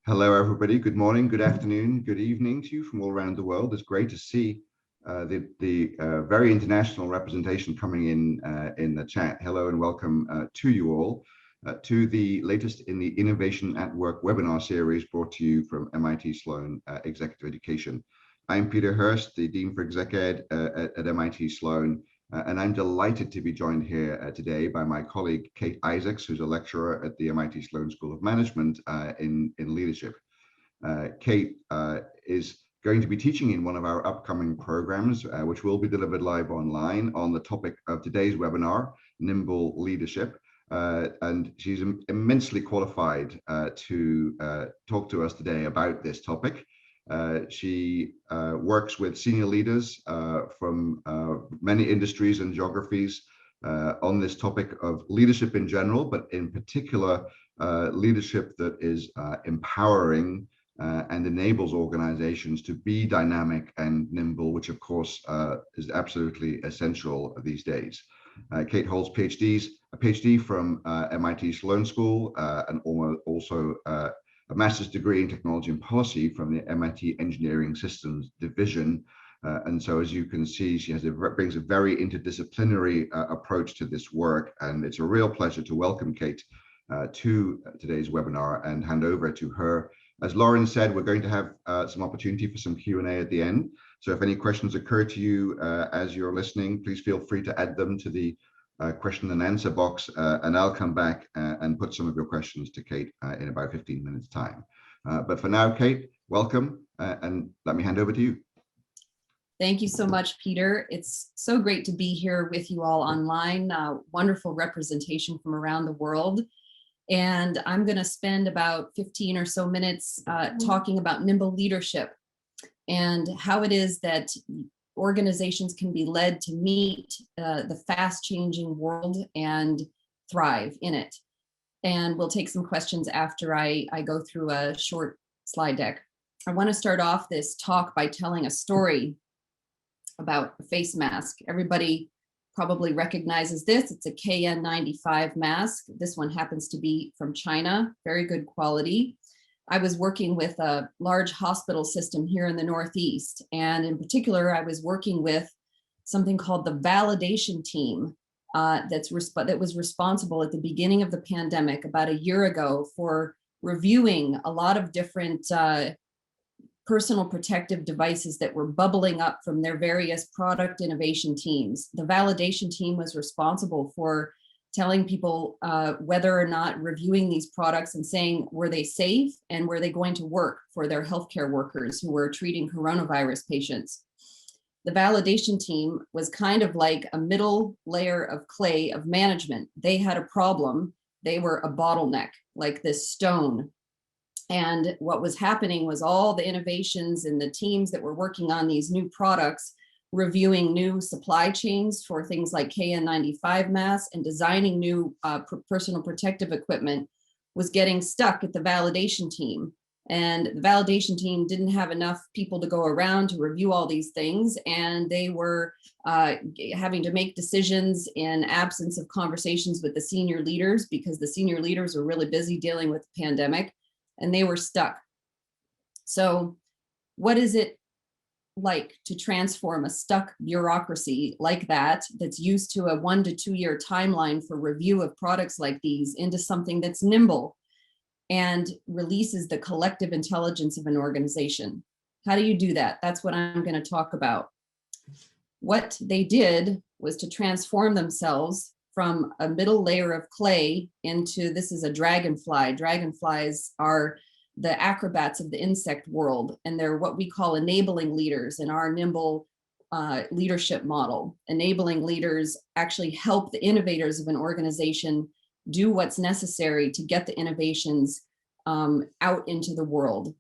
Hello, everybody. Good morning, good afternoon, good evening to you from all around the world. It's great to see the very international representation coming in the chat. Hello and welcome to you all to the latest in the Innovation at Work webinar series brought to you from MIT Sloan Executive Education. I'm Peter Hurst, the Dean for Exec Ed at MIT Sloan. And I'm delighted to be joined here today by my colleague, Kate Isaacs, who's a lecturer at the MIT Sloan School of Management in leadership. Kate is going to be teaching in one of our upcoming programs, which will be delivered live online on the topic of today's webinar, Nimble Leadership. And she's immensely qualified to talk to us today about this topic. She works with senior leaders from many industries and geographies on this topic of leadership in general, but in particular, leadership that is empowering and enables organizations to be dynamic and nimble, which of course is absolutely essential these days. Kate holds a PhD from MIT Sloan School and also a master's degree in technology and policy from the MIT Engineering Systems Division. And so as you can see, she brings a very interdisciplinary approach to this work. And it's a real pleasure to welcome Kate to today's webinar and hand over to her. As Lauren said, we're going to have some opportunity for some Q&A at the end. So if any questions occur to you as you're listening, please feel free to add them to the question and answer box, and I'll come back and put some of your questions to Kate in about 15 minutes time. But for now, Kate, welcome, and let me hand over to you. Thank you so much, Peter. It's so great to be here with you all online. Wonderful representation from around the world. And I'm going to spend about 15 or so minutes talking about nimble leadership and how it is that organizations can be led to meet the fast-changing world and thrive in it. And we'll take some questions after I go through a short slide deck. I want to start off this talk by telling a story about a face mask. Everybody probably recognizes this. It's a KN95 mask. This one happens to be from China, very good quality. I was working with a large hospital system here in the Northeast. And in particular, I was working with something called the validation team that was responsible at the beginning of the pandemic about a year ago for reviewing a lot of different personal protective devices that were bubbling up from their various product innovation teams. The validation team was responsible for telling people whether or not reviewing these products and saying, were they safe and were they going to work for their healthcare workers who were treating coronavirus patients. The validation team was kind of like a middle layer of clay of management. They had a problem. They were a bottleneck, like this stone. And what was happening was all the innovations and the teams that were working on these new products, reviewing new supply chains for things like KN95 masks and designing new personal protective equipment, was getting stuck at the validation team. And the validation team didn't have enough people to go around to review all these things. And they were having to make decisions in absence of conversations with the senior leaders, because the senior leaders were really busy dealing with the pandemic and they were stuck. So what is it like to transform a stuck bureaucracy like that, that's used to a 1 to 2 year timeline for review of products like these, into something that's nimble and releases the collective intelligence of an organization? How do you do that? That's what I'm going to talk about. What they did was to transform themselves from a middle layer of clay into, this is a dragonfly. Dragonflies are the acrobats of the insect world, and they're what we call enabling leaders in our Nimble leadership model. Enabling leaders actually help the innovators of an organization do what's necessary to get the innovations out into the world.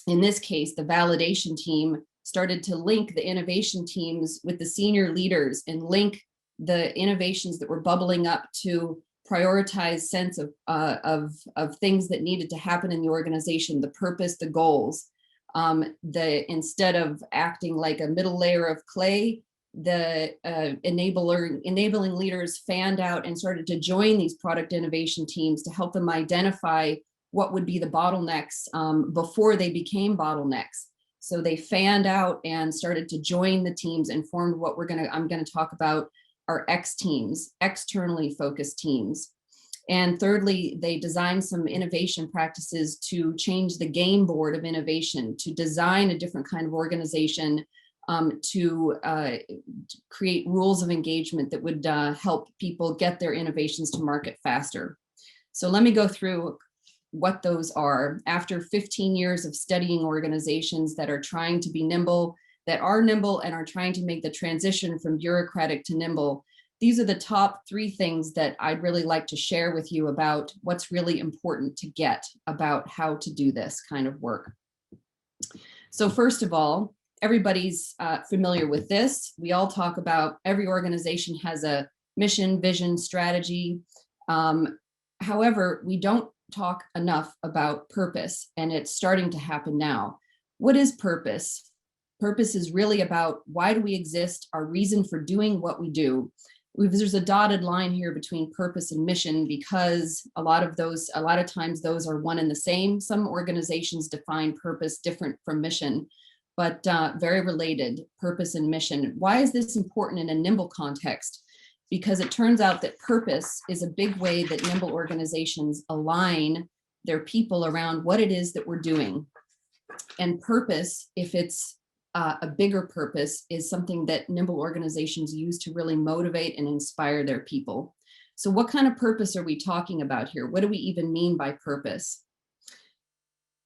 In this case, the validation team started to link the innovation teams with the senior leaders and link the innovations that were bubbling up to prioritize sense of things that needed to happen in the organization, the purpose, the goals. Instead of acting like a middle layer of clay, the enabling leaders fanned out and started to join these product innovation teams to help them identify what would be the bottlenecks before they became bottlenecks. So they fanned out and started to join the teams and formed what I'm gonna talk about are X teams, externally focused teams. And thirdly, they designed some innovation practices to change the game board of innovation, to design a different kind of organization, to create rules of engagement that would help people get their innovations to market faster. So let me go through what those are. After 15 years of studying organizations that are trying to be nimble, that are nimble and are trying to make the transition from bureaucratic to nimble, these are the top 3 things that I'd really like to share with you about what's really important to get about how to do this kind of work. So first of all, everybody's familiar with this. We all talk about every organization has a mission, vision, strategy. However, we don't talk enough about purpose, and it's starting to happen now. What is purpose? Purpose is really about why do we exist, our reason for doing what we do. There's a dotted line here between purpose and mission because a lot of times those are one and the same. Some organizations define purpose different from mission, but very related, purpose and mission. Why is this important in a nimble context? Because it turns out that purpose is a big way that nimble organizations align their people around what it is that we're doing. And purpose, if it's a bigger purpose, is something that nimble organizations use to really motivate and inspire their people. So what kind of purpose are we talking about here? What do we even mean by purpose?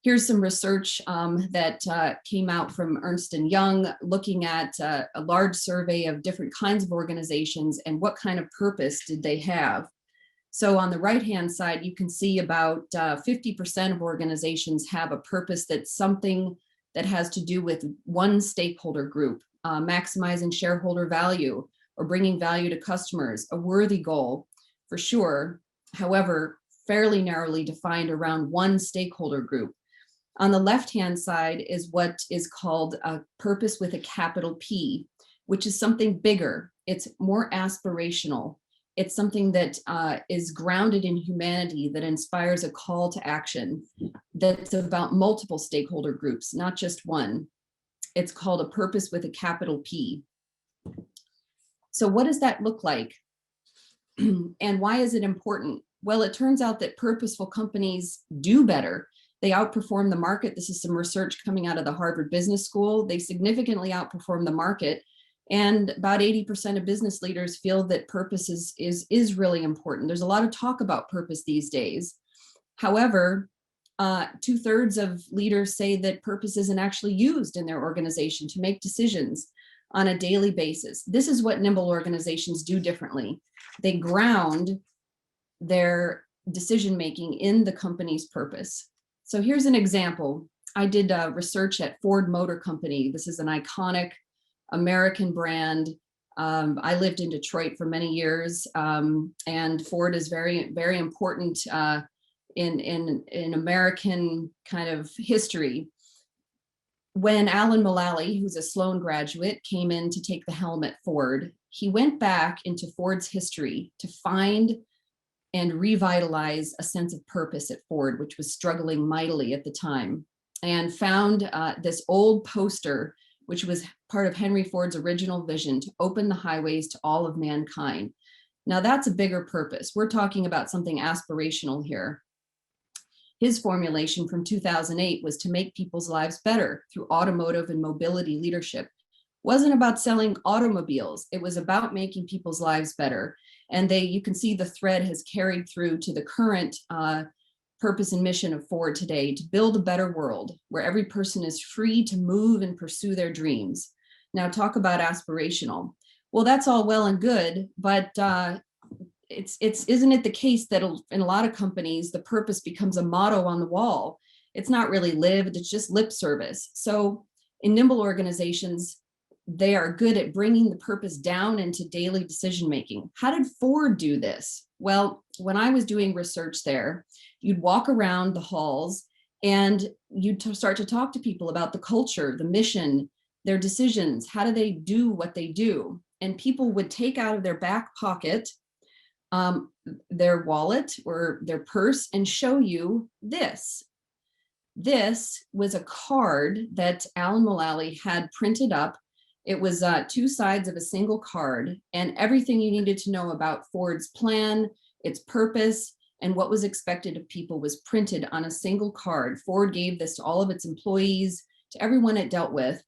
Here's some research that came out from Ernst & Young, looking at a large survey of different kinds of organizations and what kind of purpose did they have. So on the right-hand side, you can see about 50% of organizations have a purpose that's something that has to do with one stakeholder group, maximizing shareholder value or bringing value to customers, a worthy goal for sure. However, fairly narrowly defined around one stakeholder group. On the left-hand side is what is called a purpose with a capital P, which is something bigger. It's more aspirational. It's something that is grounded in humanity, that inspires a call to action, that's about multiple stakeholder groups, not just one. It's called a purpose with a capital P. So what does that look like? And why is it important? Well, it turns out that purposeful companies do better. They outperform the market. This is some research coming out of the Harvard Business School. They significantly outperform the market. And about 80% of business leaders feel that purpose is really important. There's a lot of talk about purpose these days. However, 2/3 of leaders say that purpose isn't actually used in their organization to make decisions on a daily basis. This is what nimble organizations do differently. They ground their decision-making in the company's purpose. So here's an example. I did research at Ford Motor Company. This is an iconic American brand. I lived in Detroit for many years, and Ford is very, very important in American kind of history. When Alan Mulally, who's a Sloan graduate, came in to take the helm at Ford, he went back into Ford's history to find and revitalize a sense of purpose at Ford, which was struggling mightily at the time, and found this old poster, which was part of Henry Ford's original vision to open the highways to all of mankind. Now that's a bigger purpose. We're talking about something aspirational here. His formulation from 2008 was to make people's lives better through automotive and mobility leadership. It wasn't about selling automobiles. It was about making people's lives better. And you can see the thread has carried through to the current purpose and mission of Ford today, to build a better world where every person is free to move and pursue their dreams. Now talk about aspirational. Well, that's all well and good, but isn't it the case that in a lot of companies, the purpose becomes a motto on the wall? It's not really lived, it's just lip service. So in nimble organizations, they are good at bringing the purpose down into daily decision-making. How did Ford do this? Well, when I was doing research there, you'd walk around the halls and you'd start to talk to people about the culture, the mission, their decisions. How do they do what they do? And people would take out of their back pocket their wallet or their purse and show you this. This was a card that Alan Mullally had printed up. It was 2 sides of a single card, and everything you needed to know about Ford's plan, its purpose, and what was expected of people was printed on a single card. Ford gave this to all of its employees, to everyone it dealt with,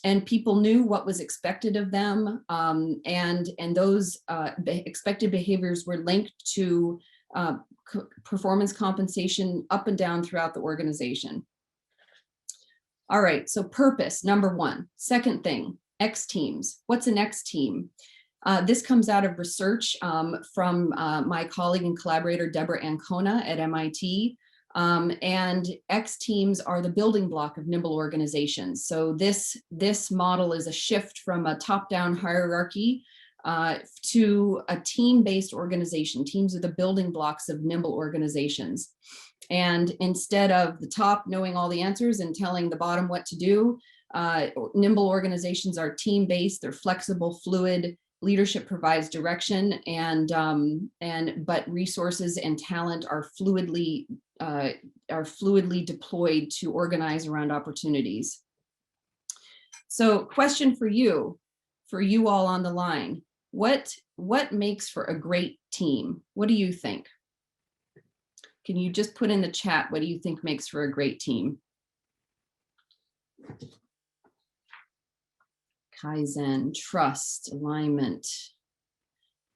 and people knew what was expected of them, and those expected behaviors were linked to performance compensation up and down throughout the organization. All right, so purpose, number 1. Second thing, X teams. What's an X team? This comes out of research from my colleague and collaborator, Deborah Ancona at MIT. And X teams are the building block of Nimble organizations. So this model is a shift from a top-down hierarchy to a team-based organization. Teams are the building blocks of Nimble organizations. And instead of the top knowing all the answers and telling the bottom what to do, Nimble organizations are team-based, they're flexible, fluid, leadership provides direction, but resources and talent are fluidly deployed to organize around opportunities. So question for you all on the line, what makes for a great team? What do you think? Can you just put in the chat, what do you think makes for a great team? Kaizen, trust, alignment,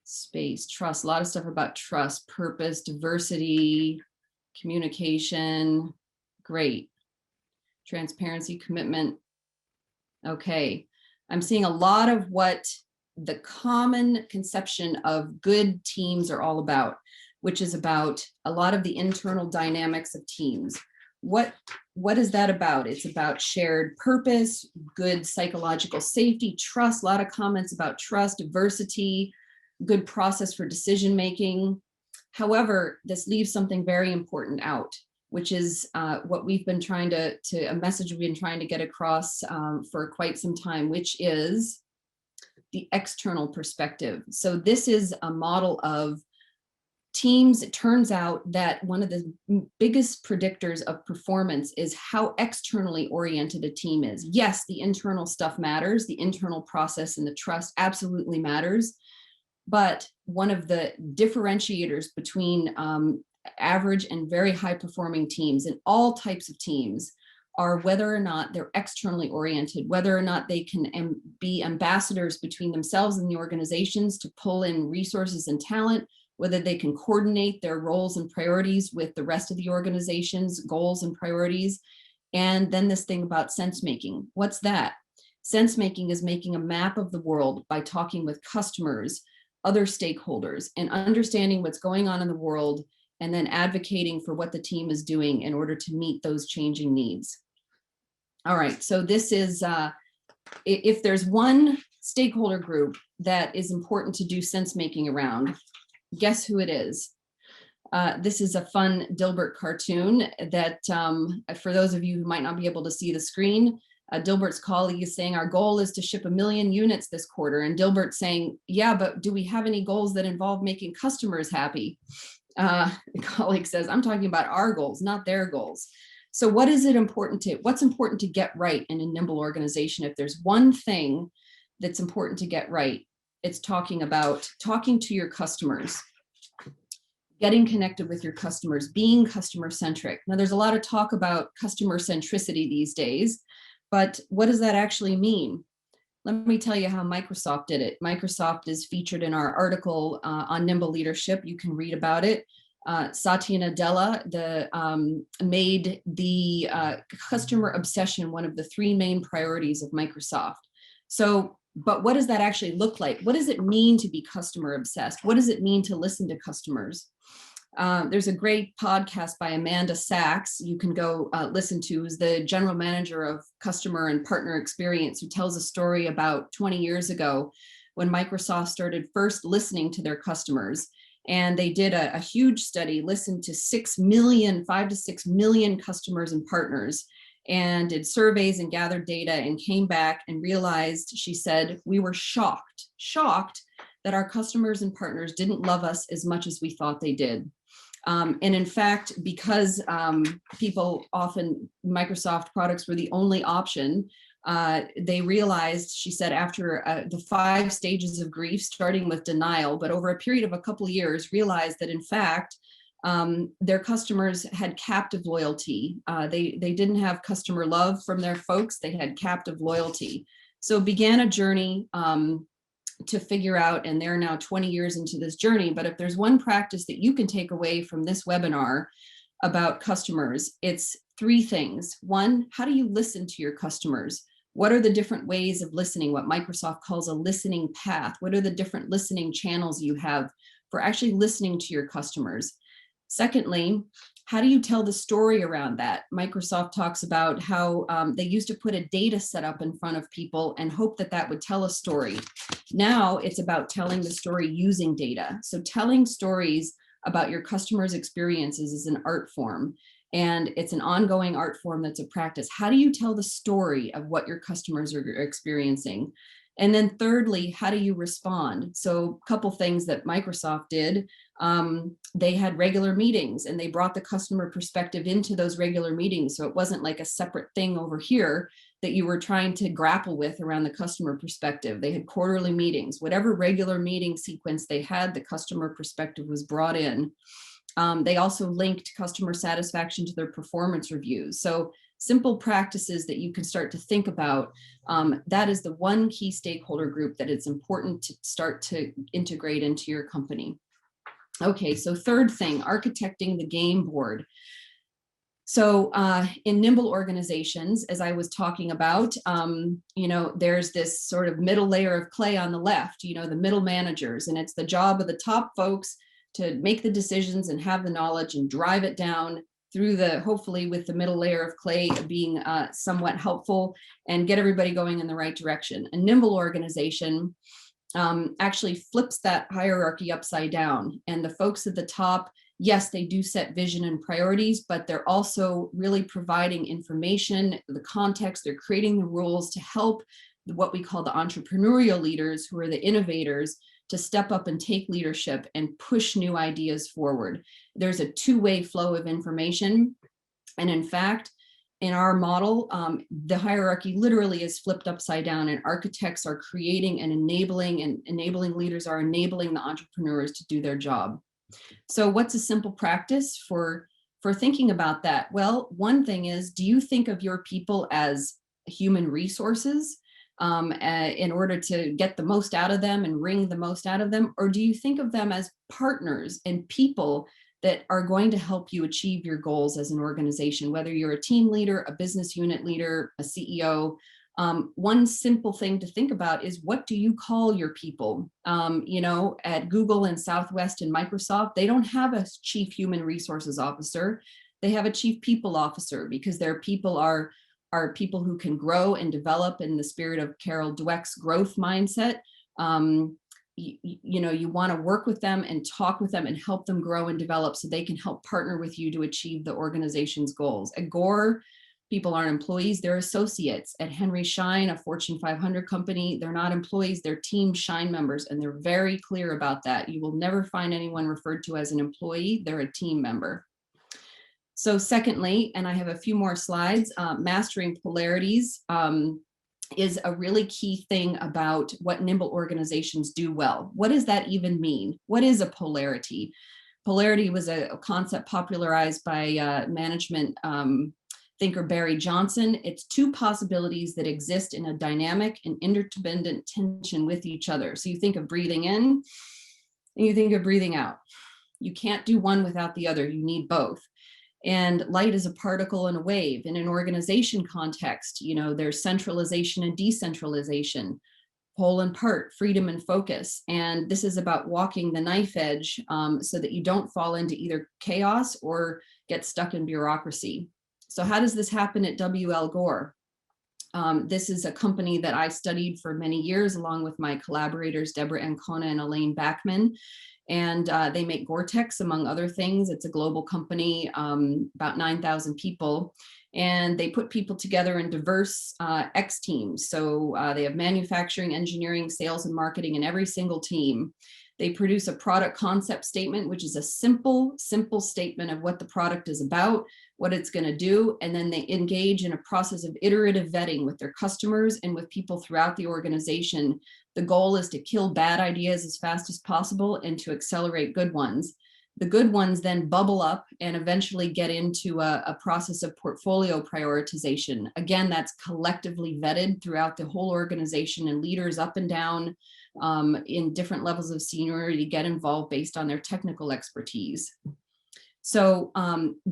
space, trust, a lot of stuff about trust, purpose, diversity, communication, great. Transparency, commitment. Okay, I'm seeing a lot of what the common conception of good teams are all about, which is about a lot of the internal dynamics of teams. What is that about? It's about shared purpose, good psychological safety, trust, a lot of comments about trust, diversity, good process for decision-making. However, this leaves something very important out, which is what we've been trying a message we've been trying to get across for quite some time, which is the external perspective. So this is a model of teams. It turns out that one of the biggest predictors of performance is how externally oriented a team is. Yes, the internal stuff matters. The internal process and the trust absolutely matters. But one of the differentiators between average and very high performing teams and all types of teams are whether or not they're externally oriented, whether or not they can be ambassadors between themselves and the organizations to pull in resources and talent, whether they can coordinate their roles and priorities with the rest of the organization's goals and priorities. And then this thing about sense making. What's that? Sense making is making a map of the world by talking with customers, other stakeholders, and understanding what's going on in the world, and then advocating for what the team is doing in order to meet those changing needs. All right, so this is, if there's one stakeholder group that is important to do sense making around, guess who it is? This is a fun Dilbert cartoon that, for those of you who might not be able to see the screen, Dilbert's colleague is saying our goal is to ship 1 million units this quarter. And Dilbert's saying, yeah, but do we have any goals that involve making customers happy? The colleague says, I'm talking about our goals, not their goals. So what's important to get right in a Nimble organization? If there's one thing that's important to get right, it's talking to your customers, getting connected with your customers, being customer-centric. Now, there's a lot of talk about customer centricity these days, but what does that actually mean? Let me tell you how Microsoft did it. Microsoft is featured in our article on Nimble leadership. You can read about it. Satya Nadella made the customer obsession one of the 3 main priorities of Microsoft. So, but what does that actually look like? What does it mean to be customer obsessed? What does it mean to listen to customers? There's a great podcast by Amanda Sachs you can go listen to, who's the general manager of customer and partner experience, who tells a story about 20 years ago when Microsoft started first listening to their customers. And they did a huge study, listened to 5 to 6 million customers and partners, and did surveys and gathered data and came back and realized, she said, we were shocked that our customers and partners didn't love us as much as we thought they did. And in fact, because Microsoft products were the only option, they realized, she said, after the 5 stages of grief, starting with denial, but over a period of a couple of years, realized that in fact, their customers had captive loyalty. They didn't have customer love from their folks, they had captive loyalty. So began a journey to figure out, and they're now 20 years into this journey, but if there's one practice that you can take away from this webinar about customers, it's 3 things. 1, how do you listen to your customers? What are the different ways of listening, what Microsoft calls a listening path? What are the different listening channels you have for actually listening to your customers? Secondly, how do you tell the story around that? Microsoft talks about how they used to put a data set up in front of people and hope that that would tell a story. Now it's about telling the story using data. So telling stories about your customers' experiences is an art form, and it's an ongoing art form that's a practice. How do you tell the story of what your customers are experiencing? And then thirdly, how do you respond? So a couple things that Microsoft did. They had regular meetings and they brought the customer perspective into those regular meetings. So it wasn't like a separate thing over here that you were trying to grapple with around the customer perspective. They had quarterly meetings. Whatever regular meeting sequence they had, the customer perspective was brought in. They also linked customer satisfaction to their performance reviews. So simple practices that you can start to think about. That is the one key stakeholder group that it's important to start to integrate into your company. Okay, so third thing, architecting the game board. So in Nimble organizations, as I was talking about, there's this sort of middle layer of clay on the left, the middle managers, and it's the job of the top folks to make the decisions and have the knowledge and drive it down through hopefully with the middle layer of clay being somewhat helpful and get everybody going in the right direction. A Nimble organization actually flips that hierarchy upside down, and the folks at the top, yes, they do set vision and priorities, but they're also really providing information, the context, they're creating the rules to help what we call the entrepreneurial leaders, who are the innovators, to step up and take leadership and push new ideas forward. There's a 2-way flow of information. And in fact, in our model, the hierarchy literally is flipped upside down, and architects are creating and enabling leaders are enabling the entrepreneurs to do their job. So what's a simple practice for thinking about that? Well, one thing is, do you think of your people as human resources in order to get the most out of them and wring the most out of them? Or do you think of them as partners and people that are going to help you achieve your goals as an organization, whether you're a team leader, a business unit leader, a CEO? One simple thing to think about is, what do you call your people? At Google and Southwest and Microsoft, they don't have a chief human resources officer. They have a chief people officer, because their people are people who can grow and develop in the spirit of Carol Dweck's growth mindset. You want to work with them and talk with them and help them grow and develop so they can help partner with you to achieve the organization's goals. At Gore, people aren't employees, they're associates. At Henry Schein, a Fortune 500 company, they're not employees, they're team Schein members, and they're very clear about that. You will never find anyone referred to as an employee, they're a team member. So secondly, and I have a few more slides, mastering polarities is a really key thing about what Nimble organizations do well. What does that even mean? What is a polarity? Polarity was a concept popularized by management thinker Barry Johnson. It's 2 possibilities that exist in a dynamic and interdependent tension with each other. So you think of breathing in and you think of breathing out. You can't do one without the other, you need both. And light is a particle and a wave. In an organization context, there's centralization and decentralization, whole and part, freedom and focus. And this is about walking the knife edge so that you don't fall into either chaos or get stuck in bureaucracy. So how does this happen at WL Gore? This is a company that I studied for many years, along with my collaborators, Deborah Ancona and Elaine Backman. And they make Gore-Tex, among other things. It's a global company, about 9,000 people. and they put people together in diverse X teams. So they have manufacturing, engineering, sales, and marketing in every single team. They produce a product concept statement, which is a simple statement of what the product is about, what it's going to do, and then they engage in a process of iterative vetting with their customers and with people throughout the organization. The goal is to kill bad ideas as fast as possible and to accelerate good ones. The good ones then bubble up and eventually get into a process of portfolio prioritization. Again, that's collectively vetted throughout the whole organization, and leaders up and down in different levels of seniority get involved based on their technical expertise. So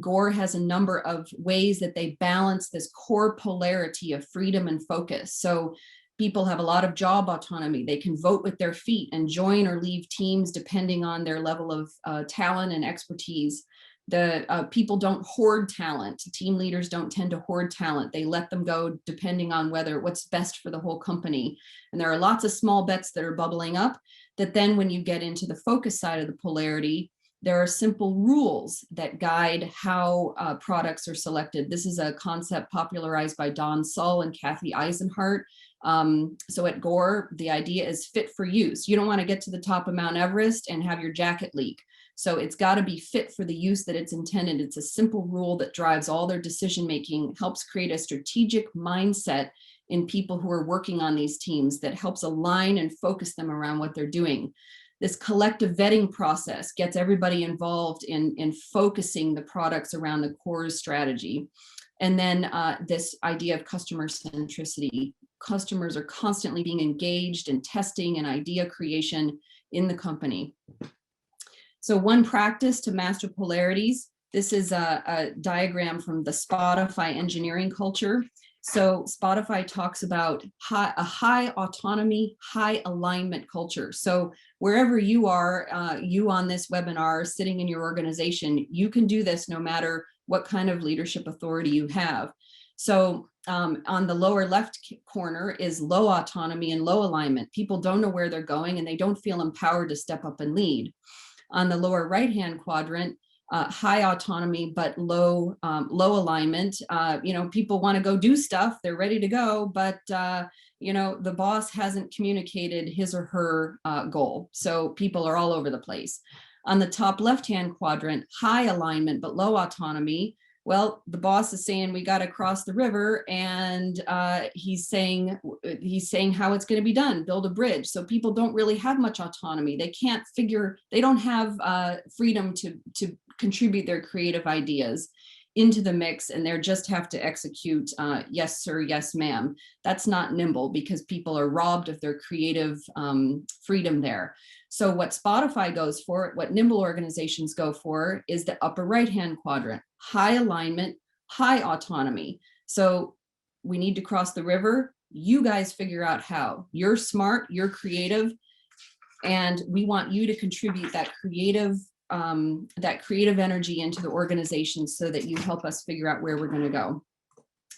Gore has a number of ways that they balance this core polarity of freedom and focus. So people have a lot of job autonomy. They can vote with their feet and join or leave teams depending on their level of talent and expertise. The people don't hoard talent. Team leaders don't tend to hoard talent. They let them go depending on what's best for the whole company. And there are lots of small bets that are bubbling up that then when you get into the focus side of the polarity, there are simple rules that guide how products are selected. This is a concept popularized by Don Sull and Kathy Eisenhart. So at Gore, the idea is fit for use. You don't want to get to the top of Mount Everest and have your jacket leak. So it's got to be fit for the use that it's intended. It's a simple rule that drives all their decision-making, helps create a strategic mindset in people who are working on these teams that helps align and focus them around what they're doing. This collective vetting process gets everybody involved in focusing the products around the core strategy. And then this idea of customer centricity. Customers are constantly being engaged in testing and idea creation in the company. So one practice to master polarities, this is a diagram from the Spotify engineering culture. So Spotify talks about a high autonomy, high alignment culture. So wherever you are, you on this webinar, sitting in your organization, you can do this no matter what kind of leadership authority you have. So on the lower left corner is low autonomy and low alignment. People don't know where they're going and they don't feel empowered to step up and lead. On the lower right-hand quadrant, high autonomy but low alignment. People want to go do stuff, they're ready to go, but the boss hasn't communicated his or her goal. So people are all over the place. On the top left-hand quadrant, high alignment but low autonomy. Well, the boss is saying we got to cross the river, and he's saying how it's going to be done, build a bridge. So people don't really have much autonomy. They don't have freedom to contribute their creative ideas into the mix, and they just have to execute yes sir, yes ma'am. That's not nimble, because people are robbed of their creative freedom there. So what Spotify goes for, what nimble organizations go for, is the upper right-hand quadrant: high alignment, high autonomy. So we need to cross the river. You guys figure out how. You're smart, you're creative, and we want you to contribute that creative energy into the organization so that you help us figure out where we're going to go.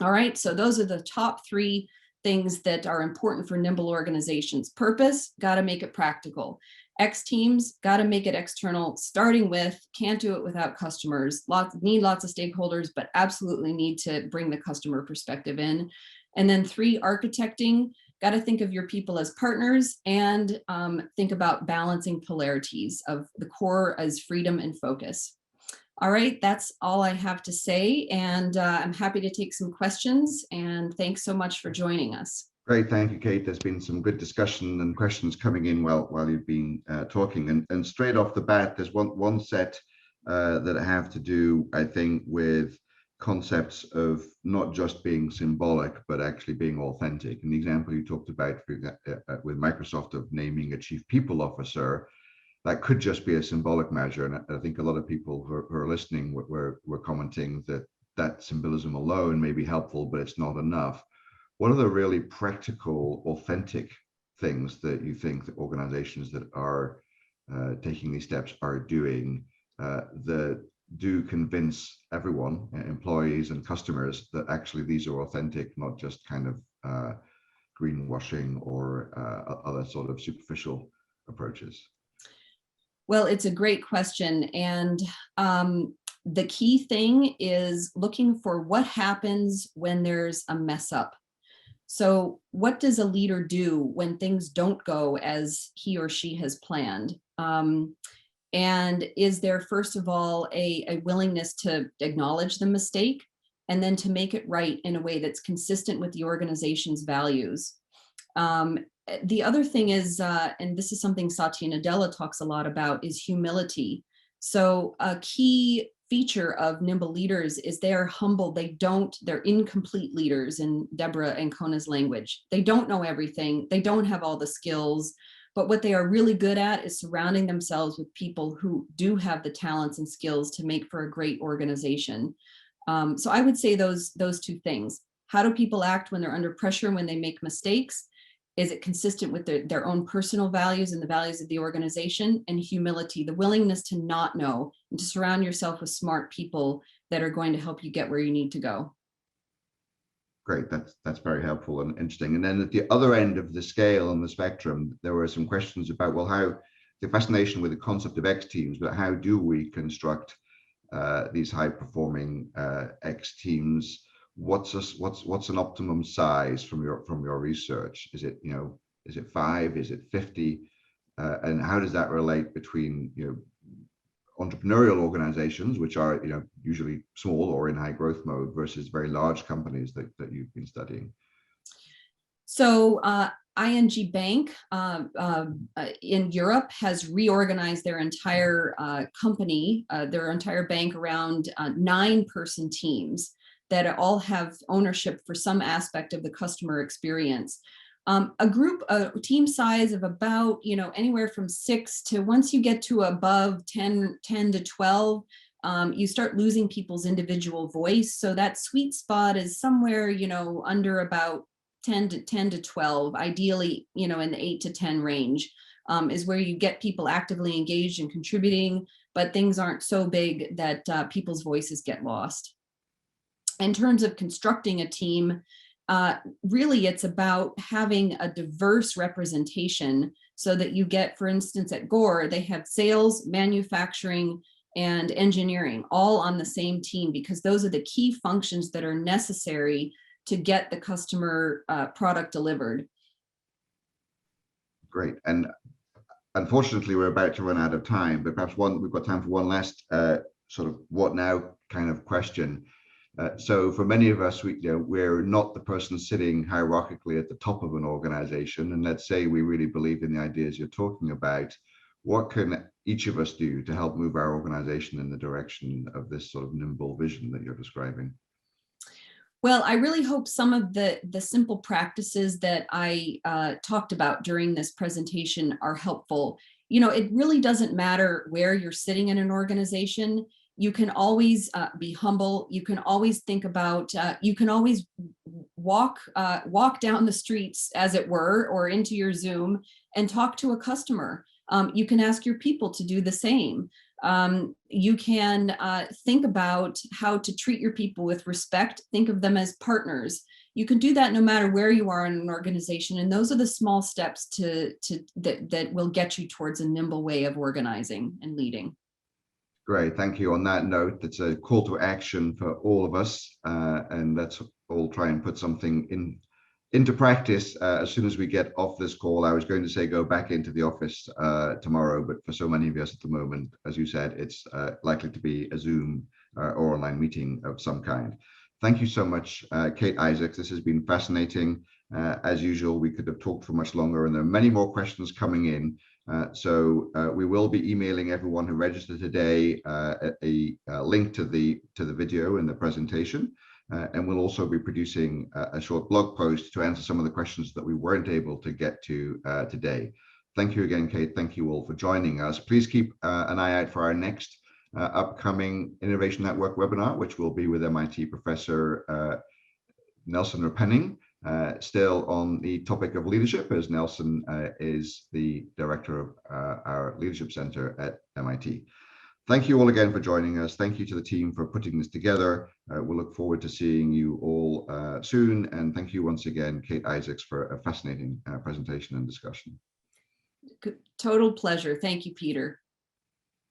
All right, so those are the top 3 things that are important for nimble organizations. Purpose, got to make it practical. X teams, got to make it external, starting with, can't do it without customers. Need lots of stakeholders, but absolutely need to bring the customer perspective in. And then 3, architecting, got to think of your people as partners, and think about balancing polarities of the core as freedom and focus. All right, that's all I have to say, and I'm happy to take some questions, and thanks so much for joining us. Great, thank you, Kate. There's been some good discussion and questions coming in while you've been talking. And straight off the bat, there's one set that have to do, I think, with concepts of not just being symbolic, but actually being authentic. And the example you talked about with Microsoft of naming a chief people officer, that could just be a symbolic measure. And I think a lot of people who are listening were commenting that symbolism alone may be helpful, but it's not enough. What are the really practical, authentic things that you think that organizations that are taking these steps are doing that do convince everyone, employees and customers, that actually these are authentic, not just kind of greenwashing or other sort of superficial approaches? Well, it's a great question. And the key thing is looking for what happens when there's a mess up. So what does a leader do when things don't go as he or she has planned? And is there, first of all, a willingness to acknowledge the mistake and then to make it right in a way that's consistent with the organization's values? The other thing is, and this is something Satya Nadella talks a lot about, is humility. So a key feature of Nimble leaders is they are humble. They're incomplete leaders in Deborah and Kona's language. They don't know everything. They don't have all the skills, but what they are really good at is surrounding themselves with people who do have the talents and skills to make for a great organization. So I would say those two things. How do people act when they're under pressure and when they make mistakes? Is it consistent with their own personal values and the values of the organization? And humility, the willingness to not know and to surround yourself with smart people that are going to help you get where you need to go. Great, that's very helpful and interesting. And then at the other end of the scale on the spectrum, there were some questions about, well, how the fascination with the concept of X teams, but how do we construct these high-performing X teams? What's an optimum size from your research? Is it, is it 5? Is it 50? And how does that relate between entrepreneurial organizations, which are usually small or in high growth mode, versus very large companies that you've been studying? So ING Bank in Europe has reorganized their entire company, their entire bank around 9-person teams that all have ownership for some aspect of the customer experience. A team size of about, anywhere from 6 to, once you get to above 10 to 12, you start losing people's individual voice. So that sweet spot is somewhere, under about 10 to 12, ideally, in the 8 to 10 range, is where you get people actively engaged and contributing, but things aren't so big that people's voices get lost. In terms of constructing a team, really it's about having a diverse representation so that you get, for instance, at Gore, they have sales, manufacturing, and engineering all on the same team, because those are the key functions that are necessary to get the customer product delivered. Great. And unfortunately, we're about to run out of time, but perhaps we've got time for one last sort of what now kind of question. So for many of us, we're not the person sitting hierarchically at the top of an organization. And let's say we really believe in the ideas you're talking about. What can each of us do to help move our organization in the direction of this sort of nimble vision that you're describing? Well, I really hope some of the simple practices that I talked about during this presentation are helpful. It really doesn't matter where you're sitting in an organization. You can always be humble. You can always think about, you can always walk down the streets, as it were, or into your Zoom and talk to a customer. You can ask your people to do the same. You can think about how to treat your people with respect. Think of them as partners. You can do that no matter where you are in an organization. And those are the small steps that will get you towards a nimble way of organizing and leading. Great, thank you. On that note, it's a call to action for all of us, and let's all try and put something into practice as soon as we get off this call. I was going to say go back into the office tomorrow, but for so many of us at the moment, as you said, it's likely to be a Zoom or online meeting of some kind. Thank you so much, Kate Isaacs. This has been fascinating. As usual, we could have talked for much longer, and there are many more questions coming in. So we will be emailing everyone who registered today a link to the video and the presentation, and we'll also be producing a short blog post to answer some of the questions that we weren't able to get to today. Thank you again, Kate. Thank you all for joining us. Please keep an eye out for our next upcoming Innovation Network webinar, which will be with MIT Professor Nelson Repenning. Still on the topic of leadership, as Nelson is the director of our Leadership Center at MIT. Thank you all again for joining us. Thank you to the team for putting this together. We'll look forward to seeing you all soon. And thank you once again, Kate Isaacs, for a fascinating presentation and discussion. Total pleasure. Thank you, Peter.